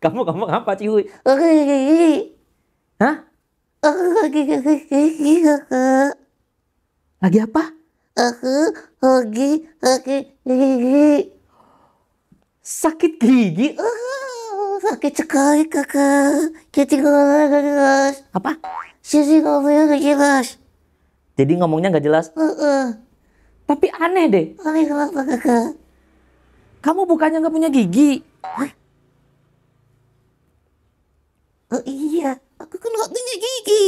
Kamu apa Cihuy? Hah? Lagi apa? Sakit gigi? Sakit sekali kakak. Jadi ngomongnya gak jelas. Apa? Jadi ngomongnya gak jelas. Jadi ngomongnya nggak jelas? Tapi aneh deh. Aneh kenapa kakak? Kamu bukannya nggak punya gigi? Oh iya, aku kan gak punya gigi.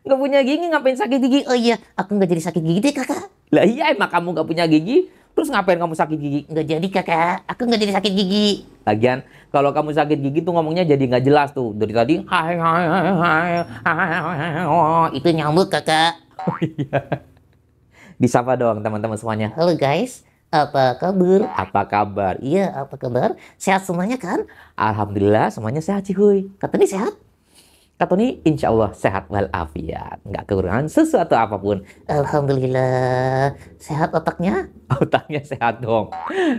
Nggak punya gigi ngapain sakit gigi? Oh iya, aku gak jadi sakit gigi deh kakak. Lah iya emang kamu nggak punya gigi. Terus ngapain kamu sakit gigi? Nggak jadi kakak, aku gak jadi sakit gigi. Lagian kalau kamu sakit gigi tuh ngomongnya jadi nggak jelas tuh. Dari tadi hai hai hai hai hai. Oh, itu nyamuk kakak. Oh iya. Disapa dong teman-teman semuanya. Halo guys, apa kabar? Apa kabar? Iya, apa kabar? Sehat semuanya kan? Alhamdulillah semuanya sehat Cihuy. Kata ini sehat? Kata nih insya Allah sehat walafiat. Nggak kekurangan sesuatu apapun. Alhamdulillah, sehat otaknya? Otaknya sehat dong.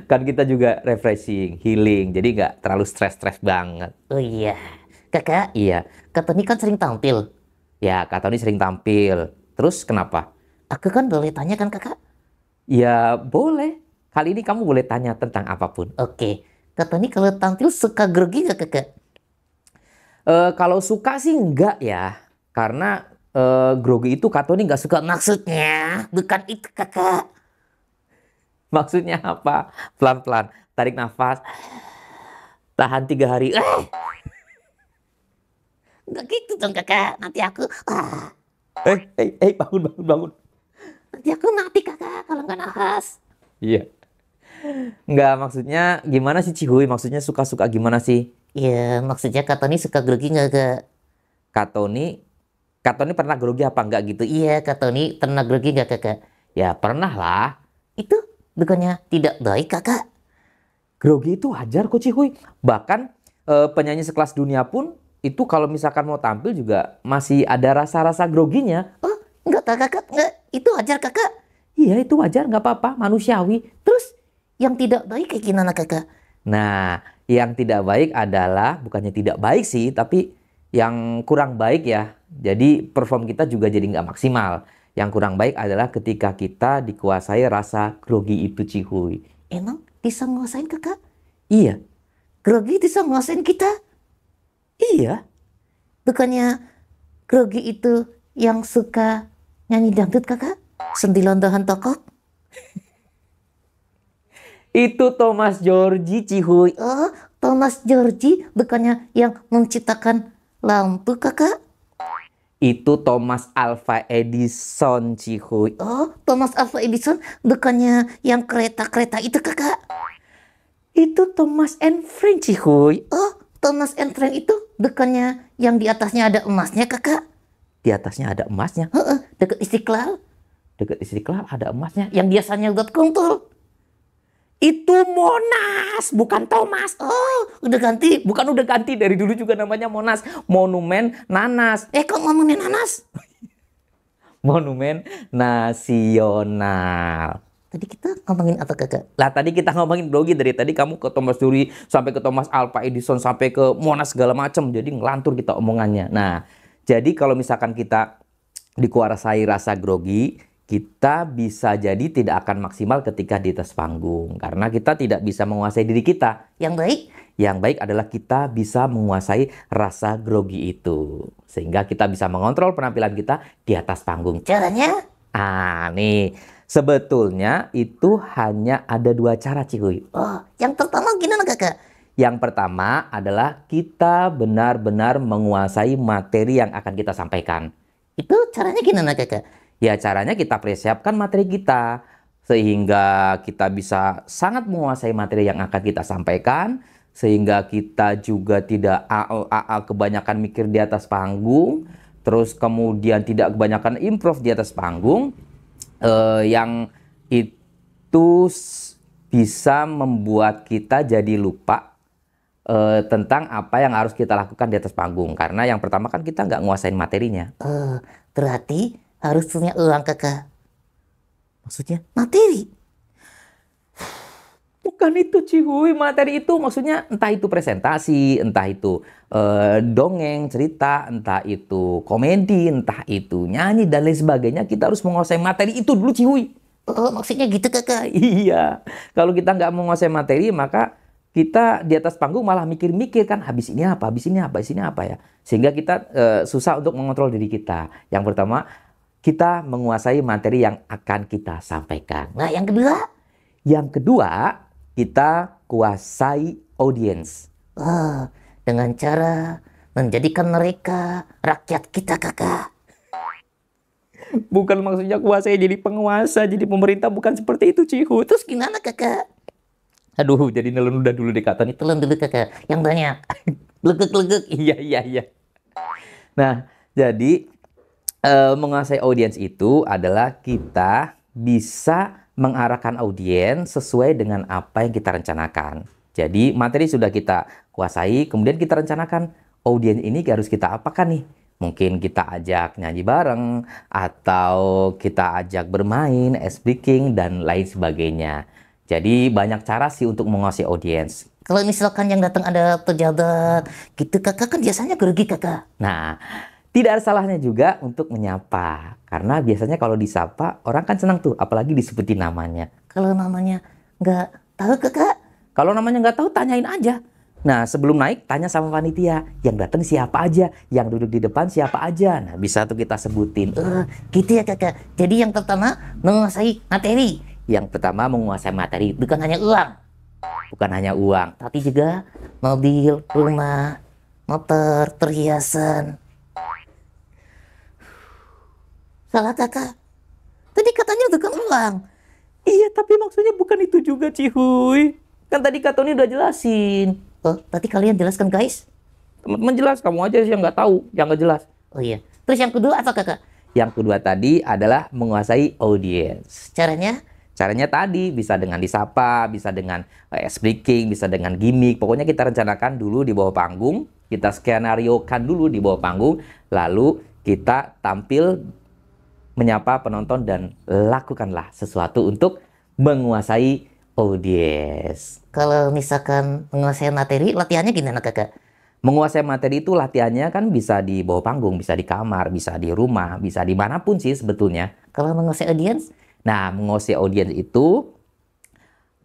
Kan kita juga refreshing, healing. Jadi nggak terlalu stres-stres banget. Oh iya, kakak, Iya. Kak Tony kan sering tampil. Ya Kak Tony sering tampil. Terus kenapa? Aku kan boleh tanya kan kakak? Ya boleh. Kali ini kamu boleh tanya tentang apapun. Oke, Kak Tony kalau tampil suka grogi gak kakak? Kalau suka sih enggak ya. Karena grogi itu Kak Tony nggak suka. Maksudnya, bukan itu kakak. Maksudnya apa? Pelan-pelan. Tarik nafas. Tahan 3 hari. Nggak gitu dong kakak, nanti aku, Bangun. nanti aku mati kakak kalau nggak nafas. Iya. Enggak, maksudnya gimana sih Cihuy? Maksudnya suka-suka gimana sih? Ya, maksudnya Kak Tony suka grogi nggak kak? Kak Tony, Kak Tony pernah grogi apa enggak gitu? Iya, Kak Tony pernah grogi nggak kakak? Ya pernah lah. Itu bukannya tidak baik kakak? Grogi itu wajar kok Cihuy. Bahkan penyanyi sekelas dunia pun itu kalau misalkan mau tampil juga masih ada rasa-rasa groginya. Oh, nggak tak kakak, nggak, itu wajar kakak. Iya itu wajar, nggak apa-apa, manusiawi. Terus, yang tidak baik kayak gimana kakak? Nah, yang tidak baik adalah, bukannya tidak baik sih, tapi yang kurang baik ya. Jadi perform kita juga jadi nggak maksimal. Yang kurang baik adalah ketika kita dikuasai rasa grogi itu Cihuy. Emang bisa nguasain kakak? Iya, Grogi bisa nguasain kita? iya. Bukannya grogi itu yang suka nyanyi dangdut kakak? Sentilan dahan tokok? Itu Thomas Georgie Cihuy. Oh, Thomas Georgie bukannya yang menciptakan lampu kakak? Itu Thomas Alva Edison Cihuy. Oh, Thomas Alva Edison bukannya yang kereta-kereta itu kakak? Itu Thomas and Friends Cihuy. Oh, Thomas and Friend itu bukannya yang di atasnya ada emasnya kakak? Di atasnya ada emasnya. Dekat Istiqlal? Dekat Istiqlal ada emasnya. Yang biasanya buat kontrol. Itu Monas, bukan Thomas. Oh, udah ganti. Bukan udah ganti, dari dulu juga namanya Monas. Monumen Nanas. Kok ngomongin nanas? Monumen Nasional. Tadi kita ngomongin apa kakak? Lah tadi kita ngomongin grogi, dari tadi kamu ke Thomas Duri sampai ke Thomas Alva Edison sampai ke Monas segala macam. Jadi ngelantur kita omongannya. Nah, jadi kalau misalkan kita dikuasai rasa grogi, kita bisa jadi tidak akan maksimal ketika di atas panggung. Karena kita tidak bisa menguasai diri kita. Yang baik? Yang baik adalah kita bisa menguasai rasa grogi itu. Sehingga kita bisa mengontrol penampilan kita di atas panggung. Caranya? Nih. Sebetulnya itu hanya ada 2 cara Cihuy. Oh, yang pertama gimana kakak? Yang pertama adalah kita benar-benar menguasai materi yang akan kita sampaikan. Itu caranya gimana kakak? Ya caranya kita persiapkan materi kita. Sehingga kita bisa sangat menguasai materi yang akan kita sampaikan. Sehingga kita juga tidak kebanyakan mikir di atas panggung. Terus kemudian tidak kebanyakan improv di atas panggung. Yang itu bisa membuat kita jadi lupa tentang apa yang harus kita lakukan di atas panggung. Karena yang pertama kan kita nggak nguasain materinya. Berarti harus punya uang kakak. Maksudnya? Materi. Bukan itu Cihuy, materi itu maksudnya entah itu presentasi, entah itu dongeng, cerita, entah itu komedi, entah itu nyanyi dan lain sebagainya. Kita harus menguasai materi itu dulu Cihuy. Oh, maksudnya gitu kakak. Iya, kalau kita nggak menguasai materi, maka kita di atas panggung malah mikir-mikir kan, habis ini apa, habis ini apa, habis ini apa ya. Sehingga kita susah untuk mengontrol diri kita. Yang pertama, kita menguasai materi yang akan kita sampaikan. Nah, yang kedua? Yang kedua, kita kuasai audiens. Oh, dengan cara menjadikan mereka rakyat kita kakak. Bukan maksudnya kuasai jadi penguasa, jadi pemerintah, bukan seperti itu Cihu. Terus gimana kakak? Aduh, jadi nelen udah dulu deh kata nih. Telan dulu kakak, yang banyak. Legek-legek. Iya, iya, iya. Nah, jadi menguasai audiens itu adalah kita bisa mengarahkan audiens sesuai dengan apa yang kita rencanakan. Jadi materi sudah kita kuasai, kemudian kita rencanakan audiens ini harus kita apakan nih? Mungkin kita ajak nyanyi bareng, atau kita ajak bermain, ice breaking, dan lain sebagainya. Jadi banyak cara sih untuk menguasai audiens. Kalau misalkan yang datang ada pejabat, gitu kakak kan biasanya grogi kakak. Nah, tidak ada salahnya juga untuk menyapa. Karena biasanya kalau disapa, orang kan senang tuh, apalagi disebutin namanya. Kalau namanya nggak tahu kakak, Kalau namanya nggak tahu, tanyain aja. Nah, sebelum naik, tanya sama panitia. Yang datang siapa aja, yang duduk di depan siapa aja. Nah, bisa tuh kita sebutin. gitu ya kakak. Jadi yang pertama menguasai materi, Yang pertama menguasai materi, bukan hanya uang, bukan hanya uang. tapi juga mobil, rumah, motor, perhiasan. Salah kakak. Tadi katanya bukan uang. Iya, tapi maksudnya bukan itu juga, Cihuy. Kan tadi Kak Tony udah jelasin. Oh, tadi kalian jelaskan guys. Teman-teman jelas, kamu aja sih yang nggak tahu, yang nggak jelas. Oh iya. Terus yang kedua apa kakak? Yang kedua tadi adalah menguasai audiens. Caranya? Caranya tadi bisa dengan disapa, bisa dengan speaking, bisa dengan gimmick. Pokoknya kita rencanakan dulu di bawah panggung, kita skenariokan dulu di bawah panggung, lalu kita tampil menyapa penonton dan lakukanlah sesuatu untuk menguasai audiens. Kalau misalkan menguasai materi, latihannya gimana kakak? Menguasai materi itu latihannya kan bisa di bawah panggung, bisa di kamar, bisa di rumah, bisa dimanapun sih sebetulnya. Kalau menguasai audiens? Nah, menguasai audiens itu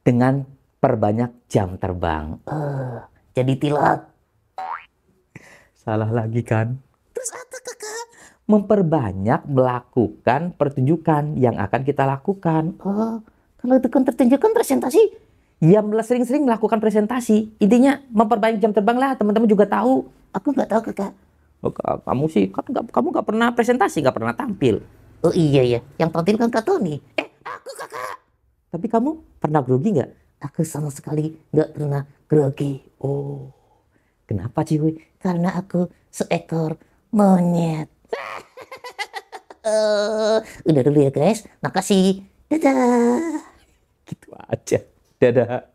dengan perbanyak jam terbang. Jadi tilat. Salah lagi kan? Terus apa kakak? Memperbanyak melakukan pertunjukan yang akan kita lakukan. Oh, kalau itu kan pertunjukan presentasi. Ya, sering-sering melakukan presentasi. Intinya memperbanyak jam terbang lah, teman-teman juga tahu. Aku nggak tahu kakak. Oh, kamu sih, kamu nggak pernah presentasi, nggak pernah tampil. Oh iya ya, yang tampil kan Kak Tony. Aku kakak. Tapi kamu pernah grogi nggak? Aku sama sekali nggak pernah grogi. Oh, kenapa Ciwi? Karena aku seekor monyet. Udah dulu ya guys. Makasih. Dadah. Gitu aja. Dadah.